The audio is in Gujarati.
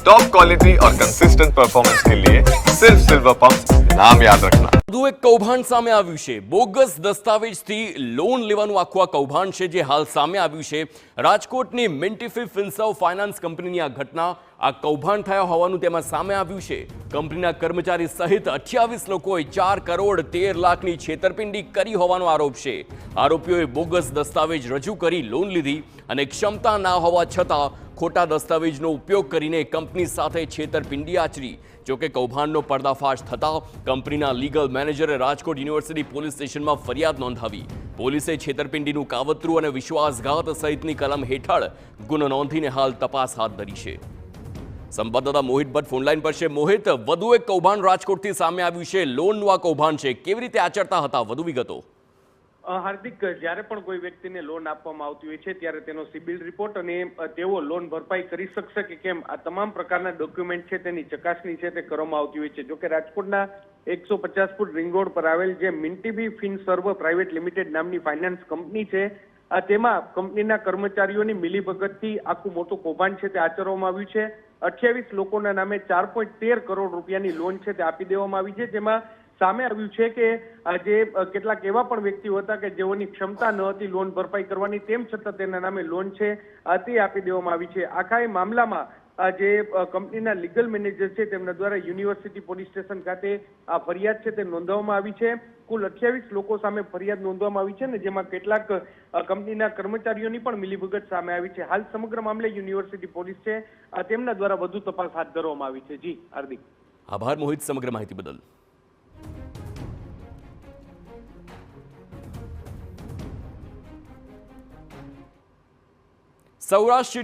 टॉप क्वालिटी और कंसिस्टेंट परफॉर्मेंस के लिए सिर्फ सिल्वर पंप नाम याद रखना। વધુ એક કૌભાંડ સામે આવ્યું છે। બોગસ દસ્તાવેજથી લોન લેવાનું આખું આ કૌભાંડ છે જે હાલ સામે આવ્યું છે। રાજકોટની મિન્ટીફી ફિન્સર્વ ફાઇનાન્સ કંપનીની આ ઘટના આ કૌભાંડ થયા હોવાનું તેમાં સામે આવ્યું છે। કંપનીના કર્મચારી સહિત 28 લોકોએ 4 કરોડ 13 લાખની છેતરપિંડી કરી હોવાનો આરોપ છે। આરોપીઓએ બોગસ દસ્તાવેજ રજૂ કરી લોન લીધી અને ક્ષમતા ના હોવા છતાં ખોટા દસ્તાવેજનો ઉપયોગ કરીને કંપની સાથે છેતરપિંડી આચરી। જોકે કૌભાંડનો પર્દાફાશ થતા કંપનીના લીગલ મેનેજરે રાજકોટ યુનિવર્સિટી પોલીસ સ્ટેશનમાં ફરિયાદ નોંધાવી। પોલીસે છેતરપિંડીનું કાવતરું અને વિશ્વાસઘાત સહિતની કલમ હેઠળ ગુનો નોંધીને હાલ તપાસ હાથ ધરી છે। સંવાદદાતા મોહિત ભટ્ટ ફોનલાઈન પર છે। મોહિત, વધુ એક કૌભાંડ રાજકોટથી સામે આવ્યું છે। લોનનું આ કૌભાંડ છે, કેવી રીતે આચરતા હતા, વધુ વિગતો? હાર્દિક, જ્યારે પણ કોઈ વ્યક્તિને લોન આપવામાં આવતી હોય છે ત્યારે તેનો સિબિલ રિપોર્ટ અને તેઓ લોન ભરપાઈ કરી શકશે કે કેમ આ તમામ પ્રકારના ડોક્યુમેન્ટ છે તેની ચકાસણી છે તે કરવામાં આવતી હોય છે। જોકે રાજકોટના 150 ફૂટ રિંગ રોડ પર આવેલ જે મિન્ટીબી ફિનસર્વ પ્રાઇવેટ લિમિટેડ નામની ફાઇનાન્સ કંપની છે તેમાં કંપનીના કર્મચારીઓની મિલીભગતથી આખું મોટું કૌભાંડ છે તે આચરવામાં આવ્યું છે। 28 લોકોના નામે 4.13 કરોડ રૂપિયાની લોન છે તે આપી દેવામાં આવી છે। જેમાં સામે આવ્યું છે કે જે કેટલાક એવા પણ વ્યક્તિઓ હતા કે જેઓની ક્ષમતા ન હતી લોન ભરપાઈ કરવાની, તેમ છતાં તેના નામે લોન છે તે આપી દેવામાં આવી છે। આખા એ મામલામાં જે કંપનીના લીગલ મેનેજર છે તેમના દ્વારા યુનિવર્સિટી પોલીસ સ્ટેશન ખાતે આ ફરિયાદ છે તે નોંધવામાં આવી છે। કુલ 28 લોકો સામે ફરિયાદ નોંધવામાં આવી છે ને જેમાં કેટલાક કંપનીના કર્મચારીઓની પણ મિલીભગત સામે આવી છે। હાલ સમગ્ર મામલે યુનિવર્સિટી પોલીસ છે તેમના દ્વારા વધુ તપાસ હાથ ધરવામાં આવી છે। જી હાર્દિક, આભાર મોહિત સમગ્ર માહિતી બદલ। સૌરાષ્ટ્ર